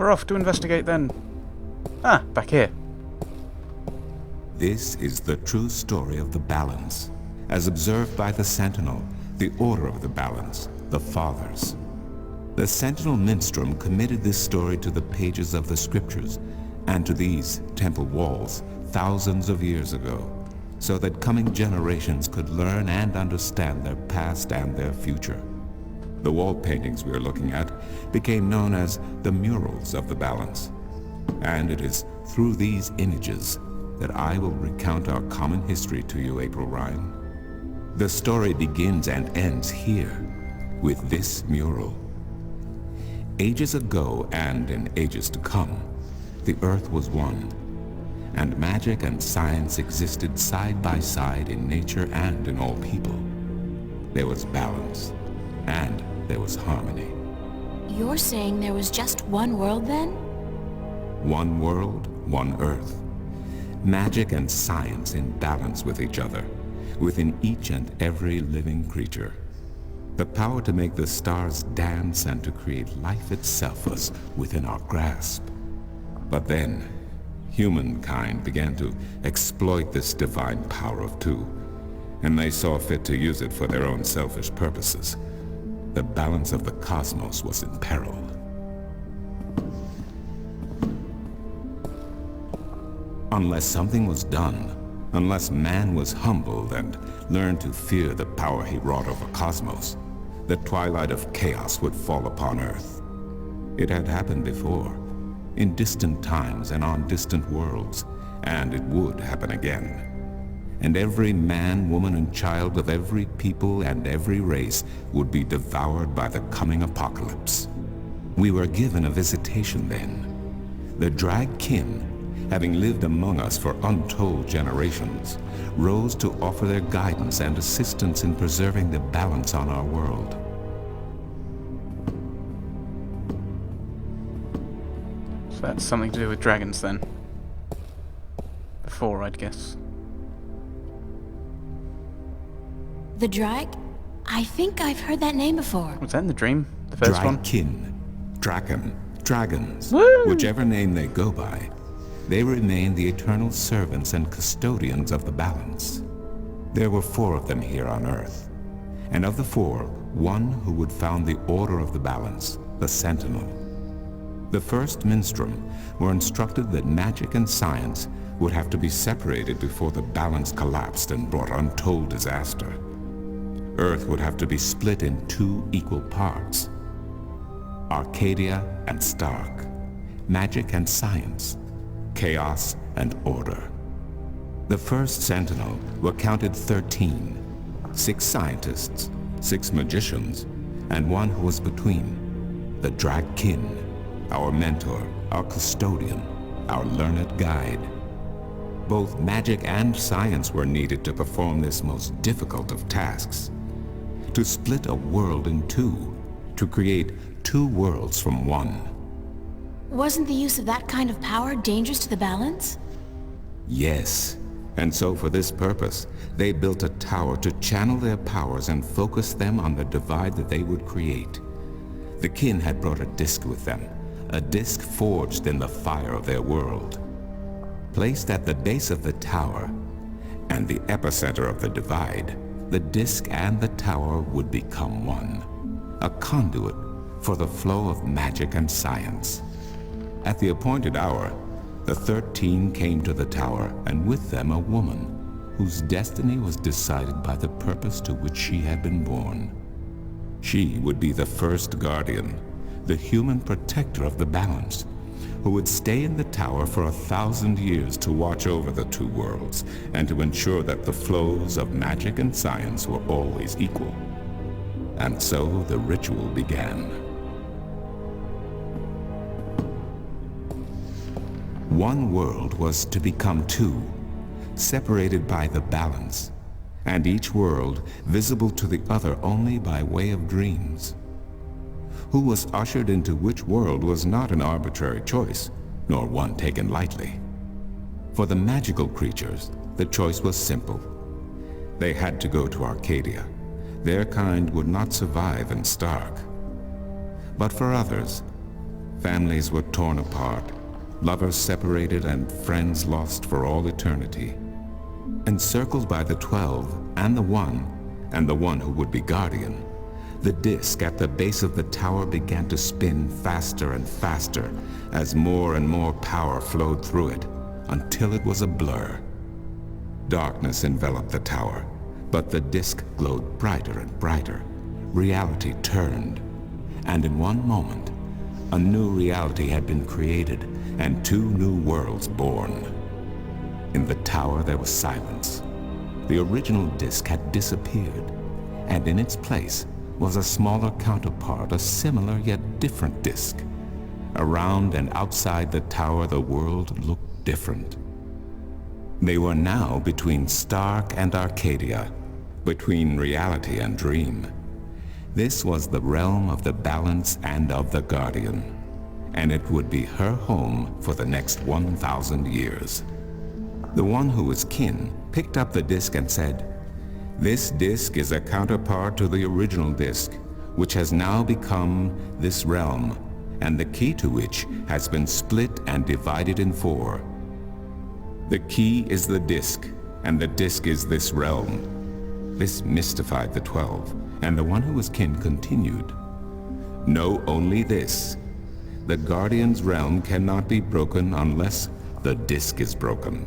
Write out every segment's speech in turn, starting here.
We're off to investigate then. Ah, back here. This is the true story of the balance, as observed by the Sentinel, the Order of the Balance, the Fathers. The Sentinel Minstrum committed this story to the pages of the scriptures and to these temple walls thousands of years ago, so that coming generations could learn and understand their past and their future. The wall paintings we are looking at became known as the murals of the balance, and it is through these images that I will recount our common history to you, April Ryan. The story begins and ends here, with this mural. Ages ago and in ages to come, the earth was one, and magic and science existed side by side in nature and in all people. There was balance, and there was harmony. You're saying there was just one world then? One world, one earth. Magic and science in balance with each other, within each and every living creature. The power to make the stars dance and to create life itself was within our grasp. But then, humankind began to exploit this divine power of two, and they saw fit to use it for their own selfish purposes. The balance of the cosmos was in peril. Unless something was done, unless man was humbled and learned to fear the power he wrought over cosmos, the twilight of chaos would fall upon Earth. It had happened before, in distant times and on distant worlds, and it would happen again. And every man, woman, and child of every people and every race would be devoured by the coming apocalypse. We were given a visitation then. The drag kin, having lived among us for untold generations, rose to offer their guidance and assistance in preserving the balance on our world. So that's something to do with dragons then. Before, I'd guess. The drag? I think I've heard that name before. Was that in the dream? The first one? Drag-kin, Draken, dragons, Woo! whichever name they go by, they remain the eternal servants and custodians of the balance. There were 4 of them here on Earth, and of the 4, one who would found the Order of the Balance, the Sentinel. The first Minstrum were instructed that magic and science would have to be separated before the balance collapsed and brought untold disaster. Earth would have to be split in 2 equal parts. Arcadia and Stark, magic and science, chaos and order. The first Sentinel were counted 13, 6 scientists, 6 magicians, and one who was between, the drag kin, our mentor, our custodian, our learned guide. Both magic and science were needed to perform this most difficult of tasks, to split a world in 2, to create 2 worlds from one. Wasn't the use of that kind of power dangerous to the balance? Yes, and so for this purpose, they built a tower to channel their powers and focus them on the divide that they would create. The kin had brought a disc with them, a disc forged in the fire of their world. Placed at the base of the tower, and the epicenter of the divide, the disc and the tower would become one, a conduit for the flow of magic and science. At the appointed hour, the 13 came to the tower, and with them a woman, whose destiny was decided by the purpose to which she had been born. She would be the first guardian, the human protector of the balance, who would stay in the tower for 1,000 years to watch over the 2 worlds, and to ensure that the flows of magic and science were always equal. And so the ritual began. One world was to become 2, separated by the balance, and each world visible to the other only by way of dreams. Who was ushered into which world was not an arbitrary choice, nor one taken lightly. For the magical creatures, the choice was simple. They had to go to Arcadia. Their kind would not survive in Stark. But for others, Families were torn apart, lovers separated, and friends lost for all eternity. Encircled by the 12 and the One who would be guardian, the disk at the base of the tower began to spin faster and faster as more and more power flowed through it, until it was a blur. Darkness enveloped the tower, but the disk glowed brighter and brighter. Reality turned, and in one moment, a new reality had been created and 2 new worlds born. In the tower there was silence. The original disk had disappeared, and in its place was a smaller counterpart, a similar yet different disk. Around and outside the tower, the world looked different. They were now between Stark and Arcadia, between reality and dream. This was the realm of the Balance and of the Guardian, and it would be her home for the next 1,000 years. The one who was kin picked up the disk and said, "This disk is a counterpart to the original disk, which has now become this realm, and the key to which has been split and divided in 4. The key is the disk, and the disk is this realm." This mystified the 12, and the one who was kin continued, "Know only this. The Guardian's realm cannot be broken unless the disk is broken.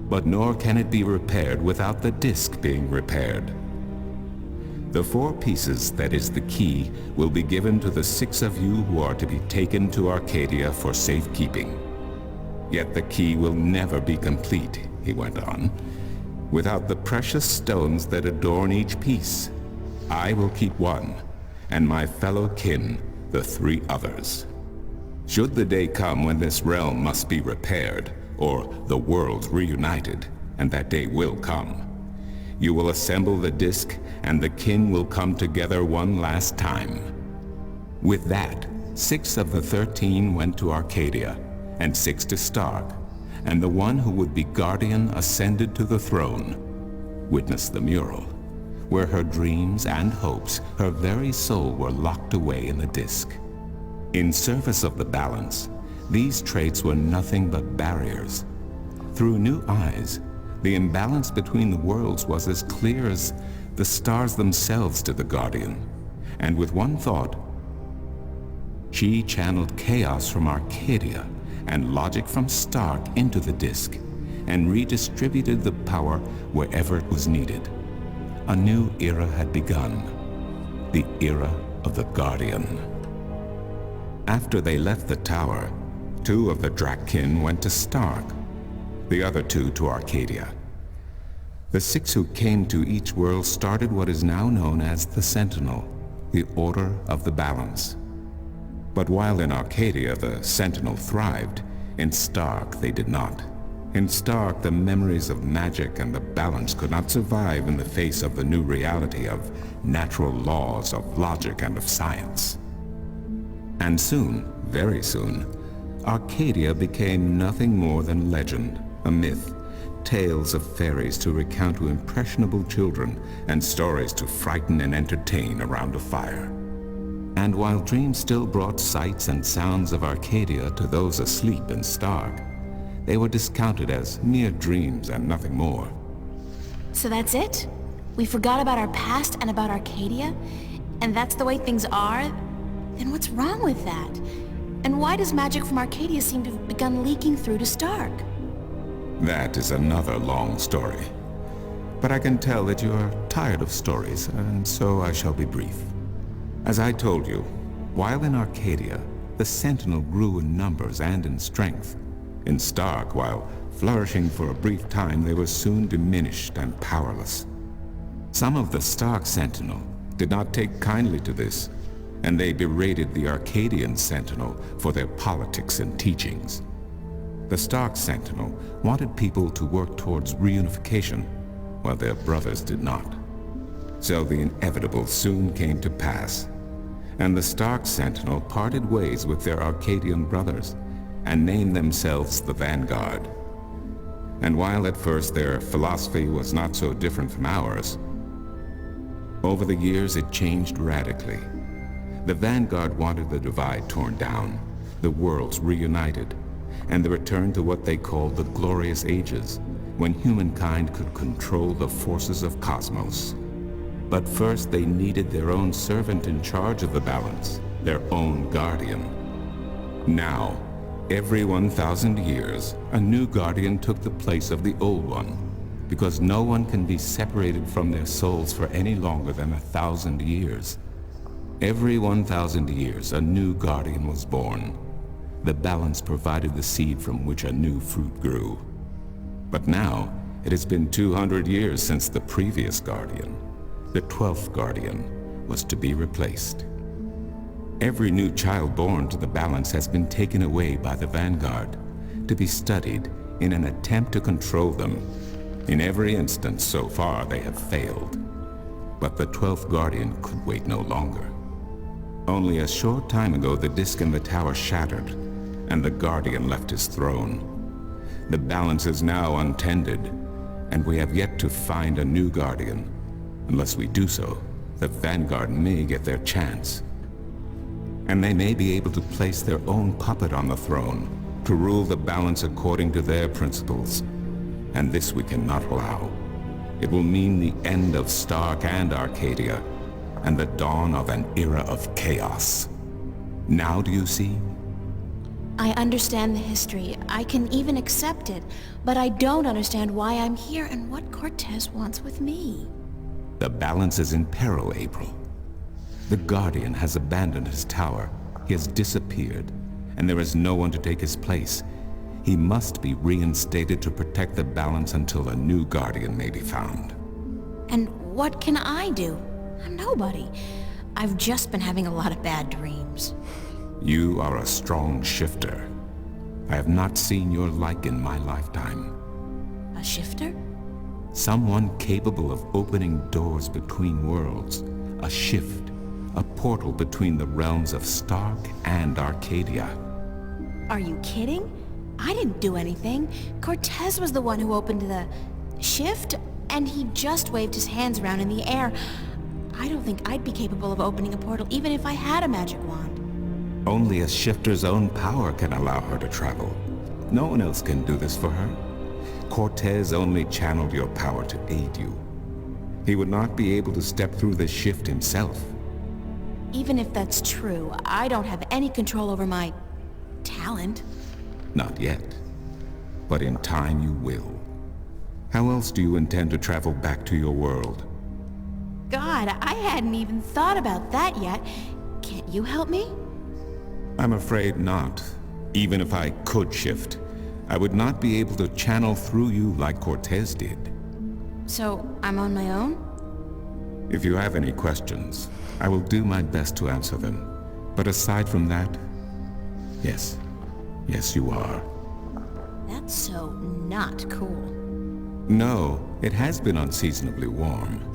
But nor can it be repaired without the disk being repaired. The 4 pieces, that is the key, will be given to the 6 of you who are to be taken to Arcadia for safekeeping. Yet the key will never be complete," he went on, "without the precious stones that adorn each piece. I will keep 1, and my fellow kin the 3 others. Should the day come when this realm must be repaired, or the worlds reunited, and that day will come, you will assemble the disk, and the kin will come together one last time." With that, 6 of the 13 went to Arcadia, and 6 to Stark, and the one who would be guardian ascended to the throne. Witness the mural, where her dreams and hopes, her very soul, were locked away in the disk. In service of the Balance, these traits were nothing but barriers. Through new eyes, the imbalance between the worlds was as clear as the stars themselves to the Guardian. And with one thought, she channeled chaos from Arcadia and logic from Stark into the disk, and redistributed the power wherever it was needed. A new era had begun, the era of the Guardian. After they left the tower, 2 of the Drakkyn went to Stark, the other 2 to Arcadia. The 6 who came to each world started what is now known as the Sentinel, the Order of the Balance. But while in Arcadia the Sentinel thrived, in Stark they did not. In Stark, the memories of magic and the Balance could not survive in the face of the new reality of natural laws, of logic, and of science. And soon, very soon, Arcadia became nothing more than legend, a myth, tales of fairies to recount to impressionable children, and stories to frighten and entertain around a fire. And while dreams still brought sights and sounds of Arcadia to those asleep in Stark, they were discounted as mere dreams and nothing more. So that's it? We forgot about our past and about Arcadia? And that's the way things are? Then what's wrong with that? And why does magic from Arcadia seem to have begun leaking through to Stark? That is another long story. But I can tell that you are tired of stories, and so I shall be brief. As I told you, while in Arcadia, the Sentinel grew in numbers and in strength. In Stark, while flourishing for a brief time, they were soon diminished and powerless. Some of the Stark Sentinel did not take kindly to this, and they berated the Arcadian Sentinel for their politics and teachings. The Stark Sentinel wanted people to work towards reunification, while their brothers did not. So the inevitable soon came to pass, and the Stark Sentinel parted ways with their Arcadian brothers and named themselves the Vanguard. And while at first their philosophy was not so different from ours, over the years it changed radically. The Vanguard wanted the divide torn down, the worlds reunited, and the return to what they called the Glorious Ages, when humankind could control the forces of cosmos. But first they needed their own servant in charge of the balance, their own guardian. Now, every 1,000 years, a new guardian took the place of the old one, because no one can be separated from their souls for any longer than 1,000 years. Every 1,000 years, a new guardian was born. The balance provided the seed from which a new fruit grew. But now, it has been 200 years since the previous guardian, the 12th guardian, was to be replaced. Every new child born to the balance has been taken away by the Vanguard to be studied in an attempt to control them. In every instance so far, they have failed. But the 12th guardian could wait no longer. Only a short time ago, the disk in the tower shattered, and the guardian left his throne. The balance is now untended, and we have yet to find a new guardian. Unless we do so, the Vanguard may get their chance. And they may be able to place their own puppet on the throne to rule the balance according to their principles. And this we cannot allow. It will mean the end of Stark and Arcadia, and the dawn of an era of chaos. Now do you see? I understand the history. I can even accept it. But I don't understand why I'm here and what Cortez wants with me. The balance is in peril, April. The Guardian has abandoned his tower. He has disappeared, and there is no one to take his place. He must be reinstated to protect the balance until a new Guardian may be found. And what can I do? I'm nobody. I've just been having a lot of bad dreams. You are a strong shifter. I have not seen your like in my lifetime. A shifter? Someone capable of opening doors between worlds. A shift. A portal between the realms of Stark and Arcadia. Are you kidding? I didn't do anything. Cortez was the one who opened the shift, and he just waved his hands around in the air. I don't think I'd be capable of opening a portal even if I had a magic wand. Only a shifter's own power can allow her to travel. No one else can do this for her. Cortez only channeled your power to aid you. He would not be able to step through the shift himself. Even if that's true, I don't have any control over my talent. Not yet. But in time you will. How else do you intend to travel back to your world? God, I hadn't even thought about that yet. Can't you help me? I'm afraid not. Even if I could shift, I would not be able to channel through you like Cortez did. So, I'm on my own? If you have any questions, I will do my best to answer them. But aside from that, yes. Yes, you are. That's so not cool. No, it has been unseasonably warm.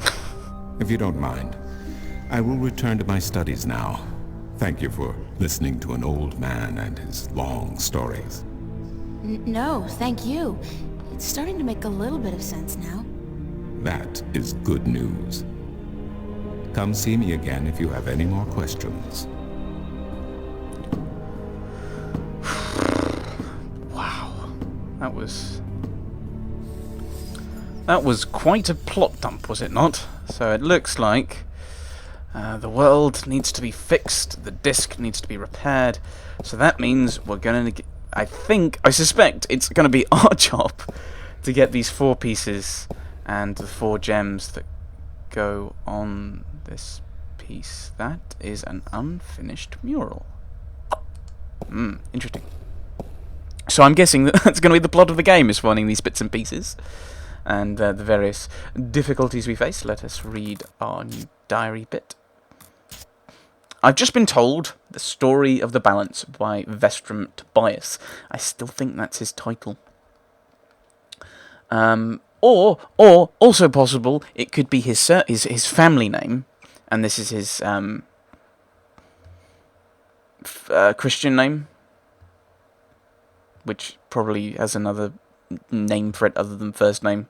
If you don't mind, I will return to my studies now. Thank you for listening to an old man and his long stories. No, thank you. It's starting to make a little bit of sense now. That is good news. Come see me again if you have any more questions. Wow. That was quite a plot dump, was it not? So it looks like the world needs to be fixed, the disk needs to be repaired, so that means we're going to I suspect it's going to be our job to get these 4 pieces and the 4 gems that go on this piece. That is an unfinished mural. Interesting. So I'm guessing that that's going to be the plot of the game, is finding these bits and pieces and the various difficulties we face. Let us read our new diary bit. I've just been told The Story of the Balance by Vestrum Tobias. I still think that's his title. Or also possible, it could be his family name, and this is his Christian name, which probably has another name for it other than first name.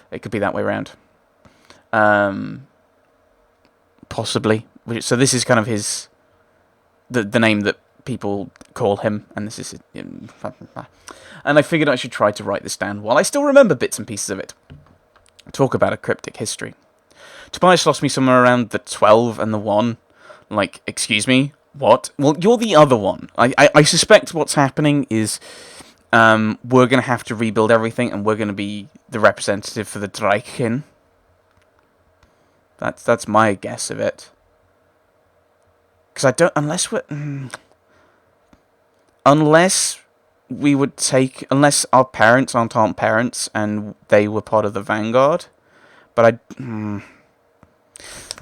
It could be that way around. Possibly. So this is kind of the name that people call him, and this is... And I figured I should try to write this down while I still remember bits and pieces of it. Talk about a cryptic history. Tobias lost me somewhere around the 12 and the 1. Like, excuse me? What? Well, you're the other one. I suspect what's happening is we're going to have to rebuild everything, and we're going to be the representative for the Dreikin. That's my guess of it. Because I don't... Unless we're... Unless we would take... Unless our parents aren't our parents, and they were part of the Vanguard. But I...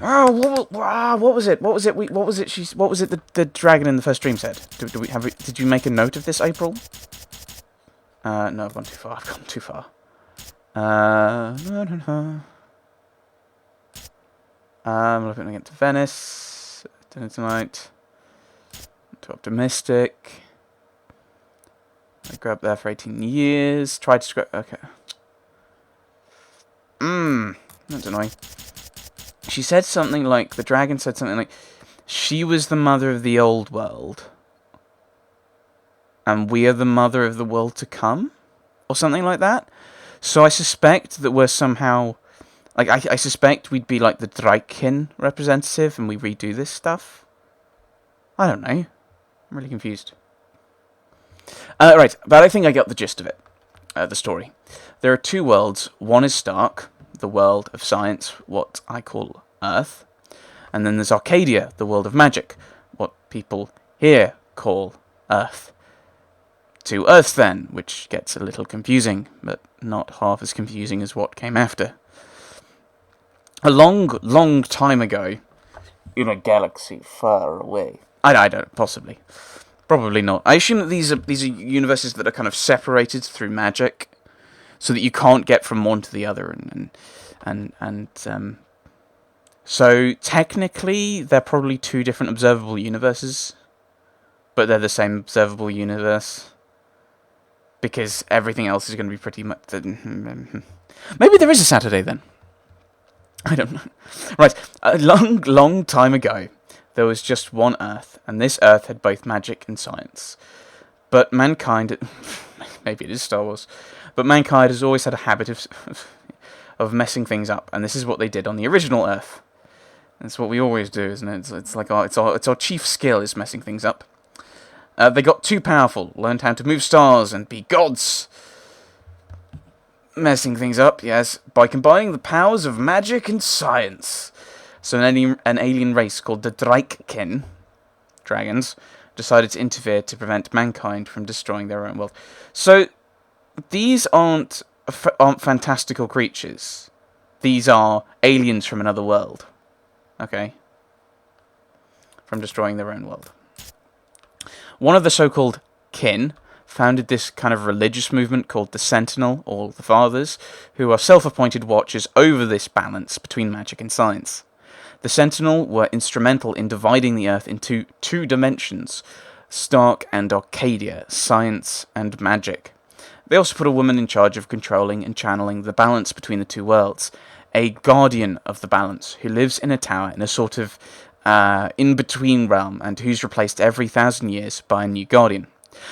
Oh, what was it? What was it? What was it? What was it? The dragon in the first dream said. Did you make a note of this, April? No, I've gone too far. I've gone too far. No. I'm looking to get to Venice. Dinner tonight. Too optimistic. I grew up there for 18 years. Tried to scrap. Okay. That's annoying. She said something like, the dragon said something like, she was the mother of the old world, and we are the mother of the world to come? Or something like that? So I suspect that we're somehow, like, I suspect we'd be like the Dreikin representative, and we redo this stuff? I don't know. I'm really confused. Right, but I think I got the gist of it. The story. There are two worlds. One is Stark, the world of science, what I call Earth. And then there's Arcadia, the world of magic, what people here call Earth. Two Earths then, which gets a little confusing, but not half as confusing as what came after. A long time ago, in a galaxy far away. I don't, possibly. Probably not. I assume that these are universes that are kind of separated through magic, so that you can't get from one to the other, so technically they're probably two different observable universes, but they're the same observable universe, because everything else is going to be pretty much... Maybe there is a Saturday then. I don't know. Right, a long time ago, there was just one Earth, and this Earth had both magic and science. But mankind... Maybe it is Star Wars. But mankind has always had a habit of messing things up, and this is what they did on the original Earth. That's what we always do, isn't it? It's like it's our chief skill is messing things up. They got too powerful, learned how to move stars and be gods. Messing things up, yes, by combining the powers of magic and science. So an alien race called the Dreikin, dragons, decided to interfere to prevent mankind from destroying their own world. So these aren't fantastical creatures. These are aliens from another world. Okay? From destroying their own world. One of the so-called kin founded this kind of religious movement called the Sentinel, or the Fathers, who are self-appointed watchers over this balance between magic and science. The Sentinel were instrumental in dividing the Earth into two dimensions, Stark and Arcadia, science and magic. They also put a woman in charge of controlling and channeling the balance between the two worlds, a guardian of the balance, who lives in a tower in a sort of in-between realm, and who's replaced every 1,000 years by a new guardian.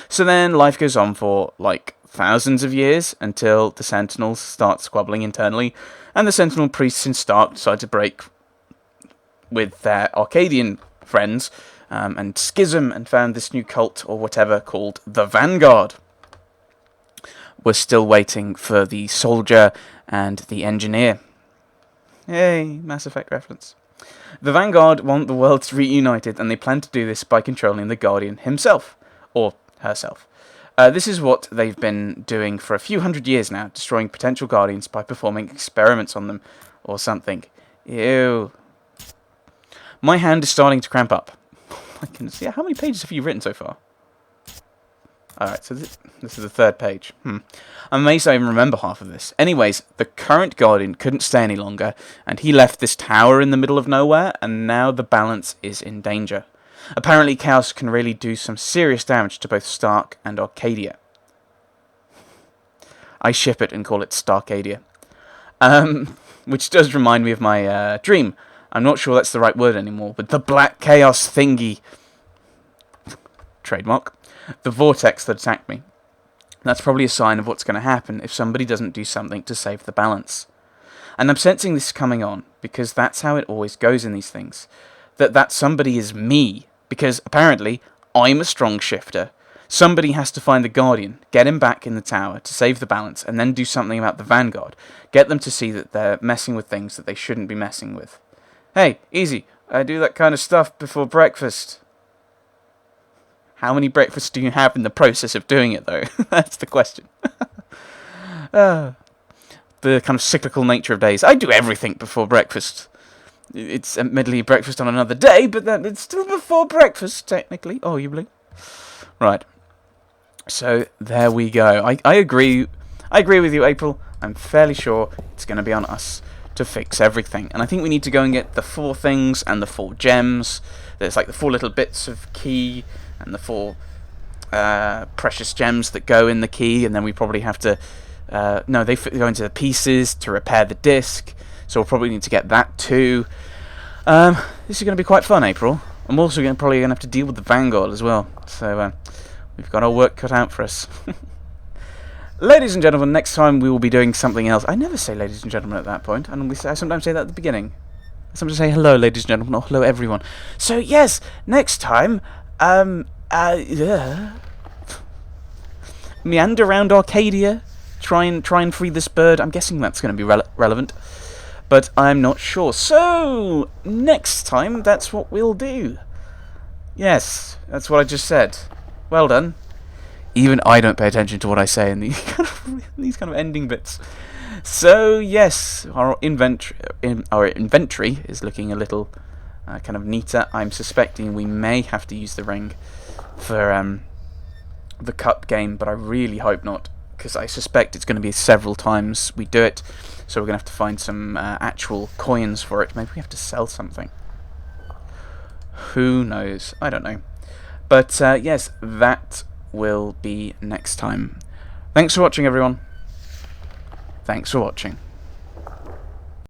So then life goes on for, like, thousands of years, until the Sentinels start squabbling internally, and the Sentinel priests in Stark decide to break with their Arcadian friends, and schism, and found this new cult, or whatever, called the Vanguard. We're still waiting for the soldier and the engineer. Yay, Mass Effect reference. The Vanguard want the worlds reunited, and they plan to do this by controlling the Guardian himself, or herself. This is what they've been doing for a few hundred years now, destroying potential Guardians by performing experiments on them, or something. Ew. My hand is starting to cramp up. I can see. How many pages have you written so far? Alright, so this is the third page. I'm amazed I even remember half of this. Anyways, the current Guardian couldn't stay any longer, and he left this tower in the middle of nowhere, and now the balance is in danger. Apparently, Chaos can really do some serious damage to both Stark and Arcadia. I ship it and call it Starcadia. Which does remind me of my dream. I'm not sure that's the right word anymore, but the Black Chaos thingy. trademark, the vortex that attacked me. That's probably a sign of what's going to happen if somebody doesn't do something to save the balance. And I'm sensing this coming on, because that's how it always goes in these things. That somebody is me, because apparently I'm a strong shifter. Somebody has to find the Guardian, get him back in the tower to save the balance, and then do something about the Vanguard. Get them to see that they're messing with things that they shouldn't be messing with. Hey, easy, I do that kind of stuff before breakfast. How many breakfasts do you have in the process of doing it, though? That's the question. The kind of cyclical nature of days. I do everything before breakfast. It's admittedly breakfast on another day, but then it's still before breakfast, technically, arguably. Right. So, there we go. I agree with you, April. I'm fairly sure it's going to be on us to fix everything. And I think we need to go and get the 4 things and the 4 gems. There's like the 4 little bits of key and the 4 precious gems that go in the key, and then we probably have to... no, they go into the pieces to repair the disc, so we'll probably need to get that too. This is going to be quite fun, April. I'm also probably going to have to deal with the Vanguard as well, so we've got our work cut out for us. Ladies and gentlemen, next time we will be doing something else. I never say ladies and gentlemen at that point, and I sometimes say that at the beginning. I sometimes say hello, ladies and gentlemen, or hello, everyone. So yes, next time, meander around Arcadia, try and free this bird. I'm guessing that's going to be relevant, but I'm not sure. So next time, that's what we'll do. Yes, that's what I just said. Well done. Even I don't pay attention to what I say in these kind of ending bits. So yes, our inventory is looking a little kind of neater. I'm suspecting we may have to use the ring for the cup game, but I really hope not, because I suspect it's going to be several times we do it. So we're going to have to find some actual coins for it. Maybe we have to sell something. Who knows? I don't know. But yes, that will be next time. Thanks for watching, everyone. Thanks for watching.